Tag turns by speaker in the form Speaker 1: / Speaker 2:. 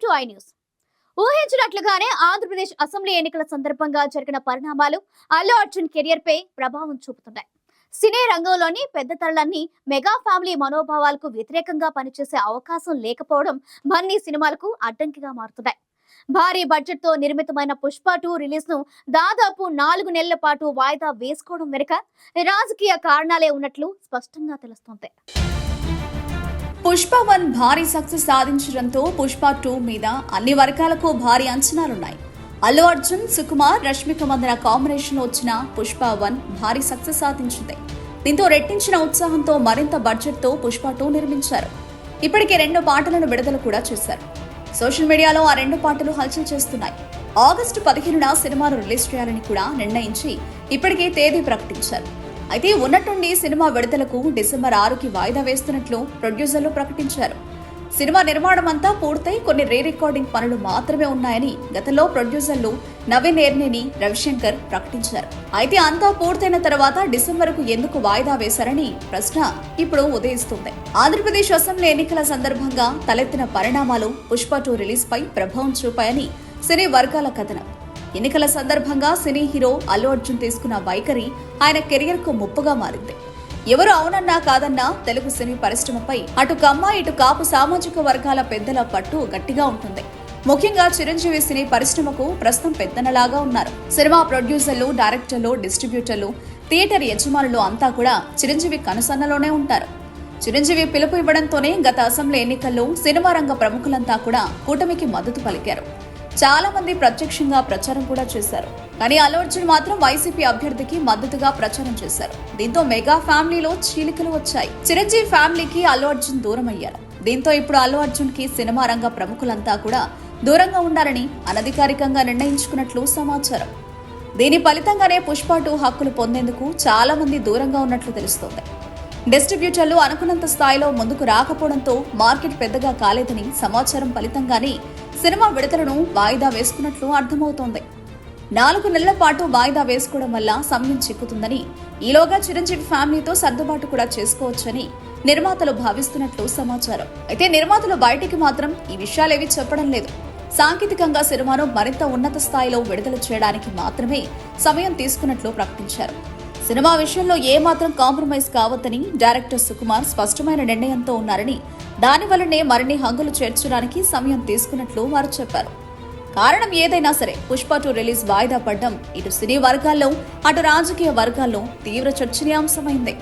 Speaker 1: To i news. ఊహించినట్లుగానే Andhra Pradesh assembly ఎన్నికల సందర్భంగా జరిగిన పరిణామాలు అల్లు అర్జున్ కెరియర్ పై ప్రభావం చూపుతున్నాయి. సినీ రంగంలోని పెద్ద తరలన్నీ మెగా ఫ్యామిలీ మనోభావాలకు వ్యతిరేకంగా పనిచేసే అవకాశం లేకపోవడం బన్నీ సినిమాలకు అడ్డంకిగా మారుతున్నాయి. భారీ బడ్జెట్ తో నిర్మితమైన పుష్ప 2 రిలీజ్ ను దాదాపు 4 నెలల పాటు వాయిదా వేసుకోవడం వెనుక రాజకీయ కారణాలే ఉన్నట్లు స్పష్టంగా తెలుస్తోంది.
Speaker 2: పుష్ప 1 భారీ సక్సెస్ సాధించడంతో పుష్ప 2 మీద అన్ని వర్గాలకు భారీ అంచనాలున్నాయి. అల్లు అర్జున్, సుకుమార్, రష్మిక మందన కాంబినేషన్ లో వచ్చిన పుష్ప 1 భారీ సక్సెస్ సాధించింది. దీంతో రెట్టించిన ఉత్సాహంతో మరింత బడ్జెట్ తో పుష్ప 2 నిర్మించారు. ఇప్పటికే 2 పాటలను విడుదల కూడా చేశారు. సోషల్ మీడియాలో ఆ 2 పాటలు హల్చల్ చేస్తున్నాయి. ఆగస్టు 15న సినిమాను రిలీజ్ చేయాలని కూడా నిర్ణయించి ఇప్పటికే తేదీ ప్రకటించారు. అయితే ఉన్నట్టుండి సినిమా విడుదలకు డిసెంబర్ 6కి వాయిదా వేస్తున్నట్లు ప్రొడ్యూసర్లు ప్రకటించారు. సినిమా నిర్మాణం అంతా పూర్తయి కొన్ని రీ రికార్డింగ్ పనులు మాత్రమే ఉన్నాయని గతంలో ప్రొడ్యూసర్లు నవీన్ ఎర్నేని, రవిశంకర్ ప్రకటించారు. అయితే అంతా పూర్తయిన తర్వాత డిసెంబర్కు ఎందుకు వాయిదా వేశారని ప్రశ్న ఇప్పుడు ఉదయిస్తుంది. ఆంధ్రప్రదేశ్ అసెంబ్లీ ఎన్నికల సందర్భంగా తలెత్తిన పరిణామాలు పుష్ప 2 రిలీజ్ పై ప్రభావం చూపాయని సినీ వర్గాల కథనం. ఎన్నికల సందర్భంగా సినీ హీరో అల్లు అర్జున్ తీసుకున్న వైఖరి ఆయన కెరియర్ కు ముప్పుగా మారింది. ఎవరు అవునన్నా కాదన్నా తెలుగు సినీ పరిశ్రమపై అటు కమ్మ ఇటు కాపు సామాజిక వర్గాల పెద్దల పట్టు గట్టిగా ఉంటుంది. ముఖ్యంగా చిరంజీవి సినీ పరిశ్రమకు ప్రస్తుతం పెద్దనలాగా ఉన్నారు. సినిమా ప్రొడ్యూసర్లు, డైరెక్టర్లు, డిస్ట్రిబ్యూటర్లు, థియేటర్ యజమానులు అంతా కూడా చిరంజీవి కనుసన్నలోనే ఉంటారు. చిరంజీవి పిలుపు ఇవ్వడంతోనే గత అసెంబ్లీ ఎన్నికల్లో సినిమా రంగ ప్రముఖులంతా కూడా కూటమికి మద్దతు పలికారు. చాలా మంది ప్రత్యక్షంగా ప్రచారం కూడా చేశారు. కానీ అల్లు అర్జున్ మాత్రం వైసీపీ అభ్యర్థికి మద్దతుగా ప్రచారం చేశారు. దీంతో మెగా ఫ్యామిలీలో చీలికలు వచ్చాయి. చిరంజీవి ఫ్యామిలీకి అల్లు అర్జున్ దూరం అయ్యారు. దీంతో ఇప్పుడు అల్లు అర్జున్ కి సినిమా రంగ ప్రముఖులంతా కూడా దూరంగా ఉండాలని అనధికారికంగా నిర్ణయించుకున్నట్లు సమాచారం. దీని ఫలితంగానే పుష్ప 2 హక్కులు పొందేందుకు చాలా మంది దూరంగా ఉన్నట్లు తెలుస్తోంది. డిస్ట్రిబ్యూటర్లు అనుకున్నంత స్థాయిలో ముందుకు రాకపోవడంతో మార్కెట్ పెద్దగా కాలేదని సమాచారం ఫలితంగానే సినిమా విడుదలను వాయిదా వేసుకున్నట్లు అర్థమవుతోంది. 4 నెలల పాటు వాయిదా వేసుకోవడం వల్ల సమయం చిక్కుతుందని, ఈలోగా చిరంజీవి ఫ్యామిలీతో సర్దుబాటు కూడా చేసుకోవచ్చని నిర్మాతలు భావిస్తున్నట్లు సమాచారం. అయితే నిర్మాతలు బయటికి మాత్రం ఈ విషయాలేవి చెప్పడం లేదు. సాంకేతికంగా సినిమాను మరింత ఉన్నత స్థాయిలో విడుదల చేయడానికి మాత్రమే సమయం తీసుకున్నట్లు ప్రకటించారు. సినిమా విషయంలో ఏమాత్రం కాంప్రమైజ్ కావద్దని డైరెక్టర్ సుకుమార్ స్పష్టమైన నిర్ణయంతో ఉన్నారని, దానివల్లనే మరిన్ని హంగులు చేర్చడానికి సమయం తీసుకున్నట్లు వారు చెప్పారు. కారణం ఏదైనా సరే పుష్ప 2 రిలీజ్ వాయిదా పడ్డం ఇటు సినీ వర్గాల్లో అటు రాజకీయ వర్గాల్లో తీవ్ర చర్చనీయాంశమైంది.